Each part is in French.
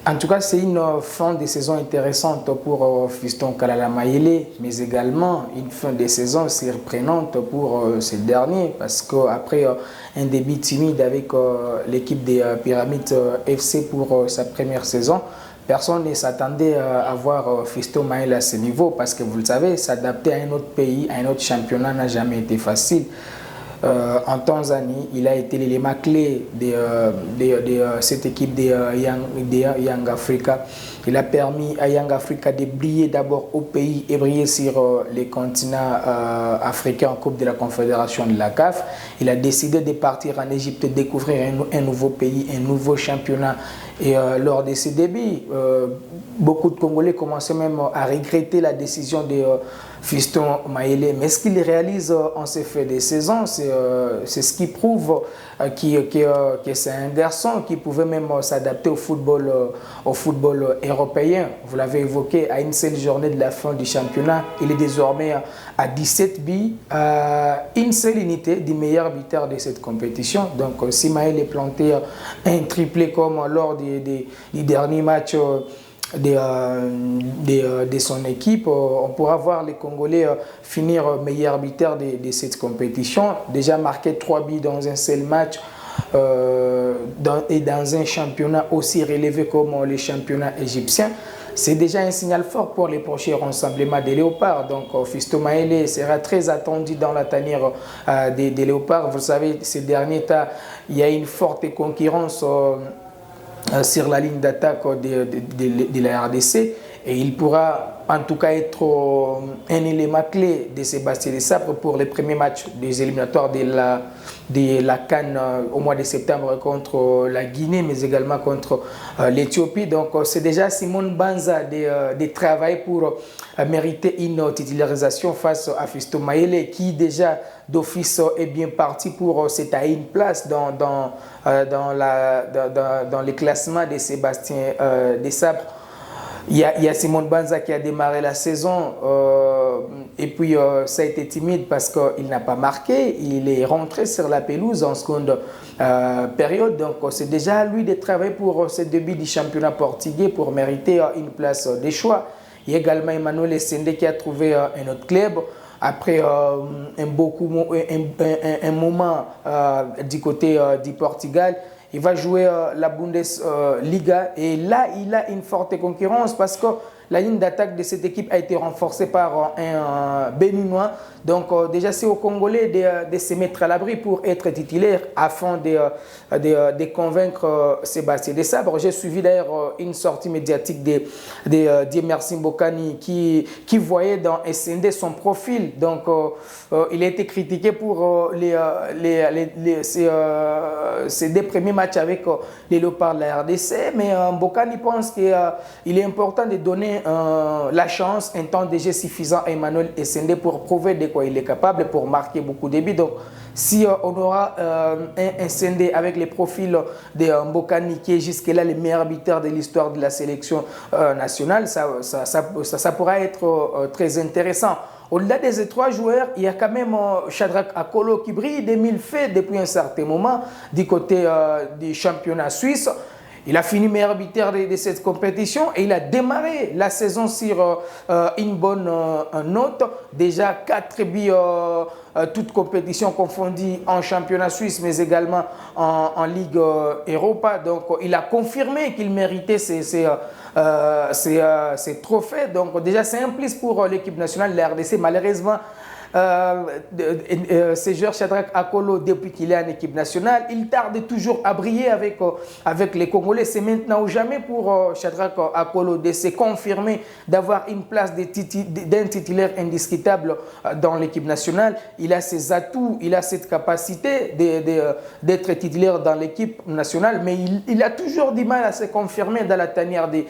En tout cas, c'est une fin de saison intéressante pour Fiston Kalala Mayele, mais également une fin de saison surprenante pour ce dernier, parce qu'après un début timide avec l'équipe des Pyramides FC pour sa première saison, personne ne s'attendait à voir Fiston Mayele à ce niveau, parce que vous le savez, s'adapter à un autre pays, à un autre championnat n'a jamais été facile. En Tanzanie, il a été l'élément clé de cette équipe de Young Africa. Il a permis à Young Africa de briller d'abord au pays et briller sur les continents africains en Coupe de la Confédération de la CAF. Il a décidé de partir en Égypte, découvrir un nouveau pays, un nouveau championnat. Et lors de ses débuts, beaucoup de Congolais commençaient même à regretter la décision de Fiston Mayele. Mais ce qu'il réalise en ces faits de saison, c'est ce qui prouve que c'est un garçon qui pouvait même s'adapter au football européen. Vous l'avez évoqué, à une seule journée de la fin du championnat, il est désormais à 17 buts, à une seule unité du meilleur buteur de cette compétition. Donc si Mayele est planté un triplé comme lors du dernier match de son équipe, on pourra voir les Congolais finir meilleur buteur de cette compétition. Déjà marqué 3 buts dans un seul match et dans un championnat aussi relevé comme les championnats égyptiens. C'est déjà un signal fort pour les prochains rassemblements des Léopards. Donc, Fiston Mayele sera très attendu dans la tanière des Léopards. Vous savez, ces derniers temps, il y a une forte concurrence sur la ligne d'attaque de la RDC, et il pourra en tout cas être un élément clé de Sébastien Desabre pour les premiers matchs des éliminatoires de la CAN au mois de septembre contre la Guinée, mais également contre l'Éthiopie. Donc c'est déjà Simon Banza de travailler pour mériter une titularisation face à Fiston Mayele, qui déjà d'office est bien parti pour se tailler une place dans les classements de Sébastien Desabre. Il y a Simon Banza qui a démarré la saison et puis ça a été timide parce qu'il n'a pas marqué. Il est rentré sur la pelouse en seconde période. Donc c'est déjà à lui de travailler pour ce début du championnat portugais pour mériter une place des choix. Il y a également Emmanuel Essende qui a trouvé un autre club après un moment du côté du Portugal. Il va jouer la Bundesliga et là, il a une forte concurrence parce que la ligne d'attaque de cette équipe a été renforcée par un Béninois. Donc déjà, c'est aux Congolais de se mettre à l'abri pour être titulaire afin de convaincre Sébastien Desabre. J'ai suivi d'ailleurs une sortie médiatique de Diemersi Mbokani qui voyait dans SND son profil. Donc il a été critiqué pour ses deux premiers matchs avec les Léopards de la RDC, mais Mbokani pense qu'il est important de donner la chance, un temps de jeu suffisant à Emmanuel Essende pour prouver de quoi il est capable, pour marquer beaucoup de buts. Donc, si on aura un Essende avec les profils de Mbokani, qui est jusque-là le meilleur buteur de l'histoire de la sélection nationale, ça pourra être très intéressant. Au-delà de ces trois joueurs, il y a quand même Shadrack Akolo qui brille de mille faits depuis un certain moment du côté du championnat suisse. Il a fini meilleur buteur de cette compétition et il a démarré la saison sur une bonne note. Déjà 4 buts, toutes compétitions confondues en championnat suisse, mais également en Ligue Europa. Donc il a confirmé qu'il méritait ces trophées. Donc déjà c'est un plus pour l'équipe nationale de la RDC. Malheureusement, ce joueur Shadrack Akolo, depuis qu'il est en équipe nationale, il tarde toujours à briller avec les Congolais. C'est maintenant ou jamais pour Shadrack Akolo de se confirmer, d'avoir une place d'un titulaire indiscutable dans l'équipe nationale. Il a ses atouts, il a cette capacité d'être titulaire dans l'équipe nationale, mais il a toujours du mal à se confirmer dans la tanière des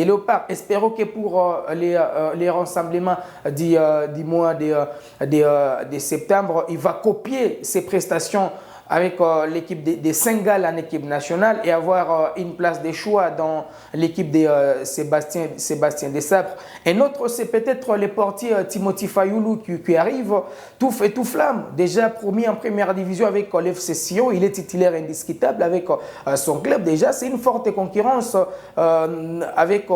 Léopards. Espérons que pour les rassemblements du mois de septembre, il va copier ses prestations avec l'équipe des Sénégal en équipe nationale et avoir une place de choix dans l'équipe de Sébastien Desabre. Un autre, c'est peut-être le portier Timothy Fayoulou qui arrive tout fait tout flamme. Déjà promis en première division avec l'FC Sion, il est titulaire indiscutable avec son club. Déjà, c'est une forte concurrence avec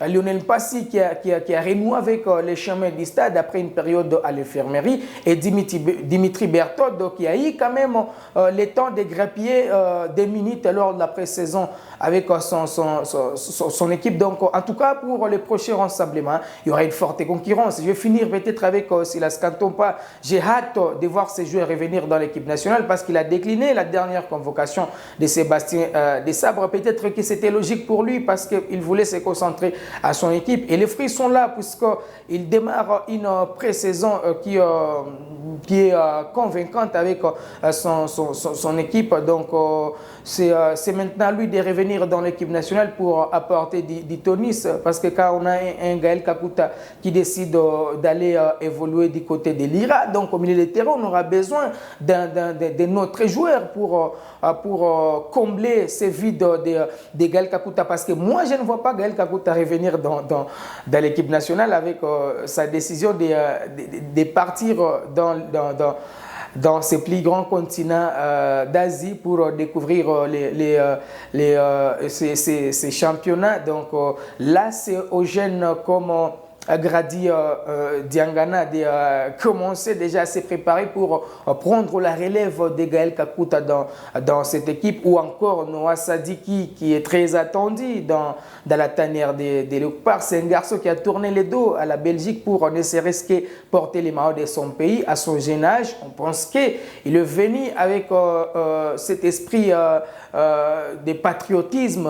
Lionel Passy qui a renoué avec les chemins du stade après une période à l'infirmerie et Dimitri Berthold qui a eu quand même le temps de grappiller des minutes lors de la pré-saison avec son équipe. Donc, en tout cas, pour les prochains rassemblements, il y aura une forte concurrence. Je vais finir peut-être avec Silas Kantompa. J'ai hâte de voir ces joueurs revenir dans l'équipe nationale parce qu'il a décliné la dernière convocation de Sébastien Desabre. Peut-être que c'était logique pour lui parce qu'il voulait se concentrer à son équipe. Et les fruits sont là puisqu'il démarre une pré-saison qui est convaincante avec son équipe. Donc, c'est maintenant lui de revenir dans l'équipe nationale pour apporter du tonus. Parce que quand on a un Gaël Kakuta qui décide d'aller évoluer du côté de l'IRA, donc au milieu des terrains, on aura besoin de notre joueur pour combler ces vides de Gaël Kakuta. Parce que moi, je ne vois pas Gaël Kakuta revenir dans l'équipe nationale avec sa décision de partir dans ces plus grands continents d'Asie pour découvrir ces championnats. Donc là, c'est aux jeunes comme Grady Diangana de commencer déjà à se préparer pour prendre la relève de Gaël Kakuta dans cette équipe, ou encore Noah Sadiki qui est très attendu dans la tanière des Léopards. C'est un garçon qui a tourné le dos à la Belgique pour ne serait-ce que porter les maillots de son pays à son jeune âge. On pense qu'il est venu avec cet esprit de patriotisme,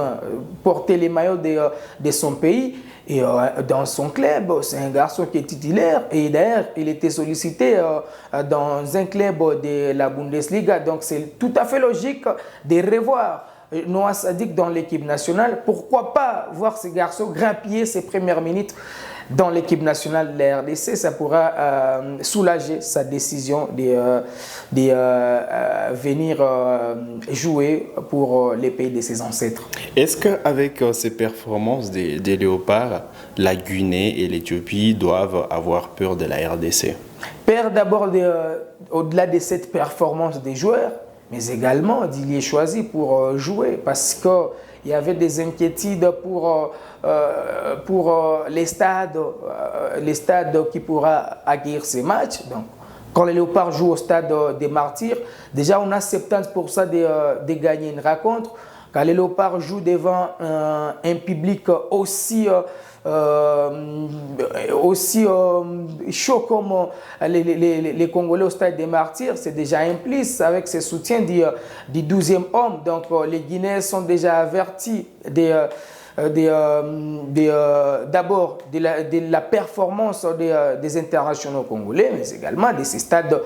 porter les maillots de son pays. Et dans son club, c'est un garçon qui est titulaire et d'ailleurs, il était sollicité dans un club de la Bundesliga. Donc, c'est tout à fait logique de revoir Noah Sadik dans l'équipe nationale. Pourquoi pas voir ce garçon grappiller ses premières minutes dans l'équipe nationale de la RDC? Ça pourra soulager sa décision de venir jouer pour les pays de ses ancêtres. Est-ce qu'avec ces performances des Léopards, la Guinée et l'Éthiopie doivent avoir peur de la RDC? Peur d'abord au-delà de cette performance des joueurs, mais également d'y est choisi pour jouer parce qu'il y avait des inquiétudes pour les stades qui pourra accueillir ces matchs. Donc, quand les Léopards jouent au stade des Martyrs, déjà on a 70% de gagner une rencontre. Quand les Léopards jouent devant un public aussi chaud comme les Congolais au stade des Martyrs, c'est déjà implice avec ce soutien du 12e homme. Donc les Guinéens sont déjà avertis d'abord de la performance des internationaux congolais, mais également de ces stades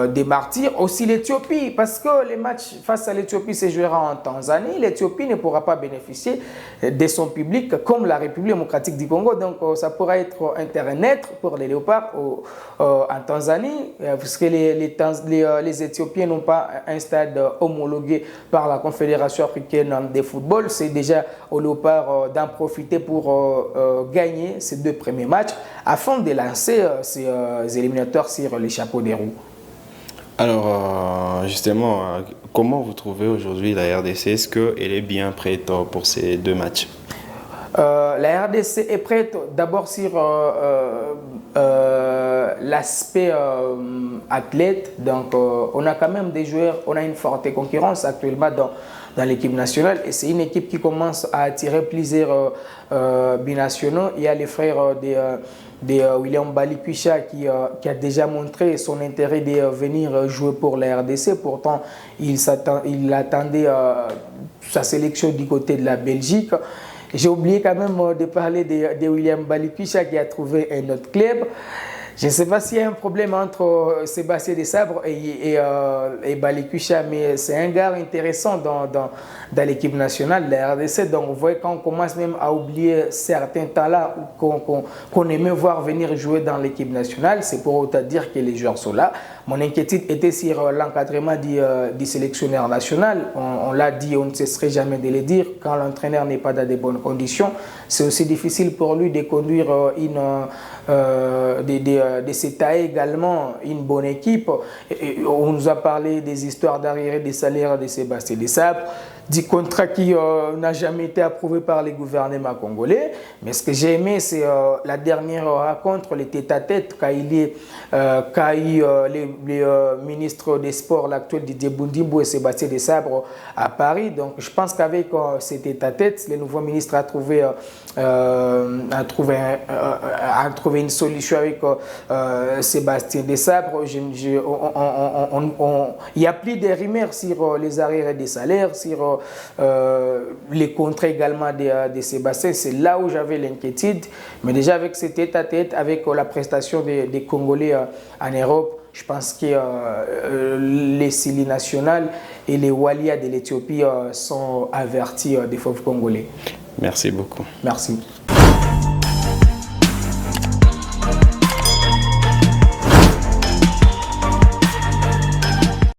des Martyrs. Aussi l'Éthiopie, parce que les matchs face à l'Éthiopie se jouera en Tanzanie. L'Éthiopie ne pourra pas bénéficier de son public comme la République démocratique du Congo. Donc ça pourra être un terrain net pour les Léopards en Tanzanie, puisque les Éthiopiens n'ont pas un stade homologué par la Confédération africaine de football. C'est déjà aux Léopards d'en profiter pour gagner ces deux premiers matchs afin de lancer ces éliminatoires sur les chapeaux des roues. Alors, justement, comment vous trouvez aujourd'hui la RDC? Est-ce qu'elle est bien prête pour ces deux matchs? La RDC est prête d'abord sur l'aspect athlète. Donc, on a quand même des joueurs, on a une forte concurrence actuellement dans l'équipe nationale et c'est une équipe qui commence à attirer plusieurs binationaux. Il y a les frères de William Balikwisha qui a déjà montré son intérêt de venir jouer pour la RDC. Pourtant, il attendait sa sélection du côté de la Belgique. J'ai oublié quand même de parler de William Balikwisha qui a trouvé un autre club. Je ne sais pas s'il y a un problème entre Sébastien Desabre et Balikwisha, mais c'est un gars intéressant dans l'équipe nationale de la RDC. Donc, vous voyez, quand on commence même à oublier certains talents qu'on aimait voir venir jouer dans l'équipe nationale, c'est pour autant dire que les joueurs sont là. Mon inquiétude était sur l'encadrement du sélectionneur national. On l'a dit, on ne cesserait jamais de le dire. Quand l'entraîneur n'est pas dans de bonnes conditions, c'est aussi difficile pour lui de conduire de s'étaler également une bonne équipe. On nous a parlé des histoires d'arriérés des salaires de Sébastien Desabre, du contrat qui n'a jamais été approuvé par les gouvernements congolais. Mais ce que j'ai aimé, c'est la dernière rencontre, les tête-à-tête, quand eu les ministres des Sports, l'actuel Didier Bundimbo et Sébastien Desabre à Paris. Donc je pense qu'avec ces tête-à-tête, le nouveau ministre a trouvé une solution avec Sébastien Desabre. Il y a plus de rumeurs sur les arriérés des salaires, sur les contrats également de Sébastien. C'est là où j'avais l'inquiétude. Mais déjà avec ces tête-à-tête, avec la prestation des Congolais en Europe, je pense que les Sili nationales et les Walia de l'Éthiopie sont avertis des fauves congolais. Merci beaucoup. Merci.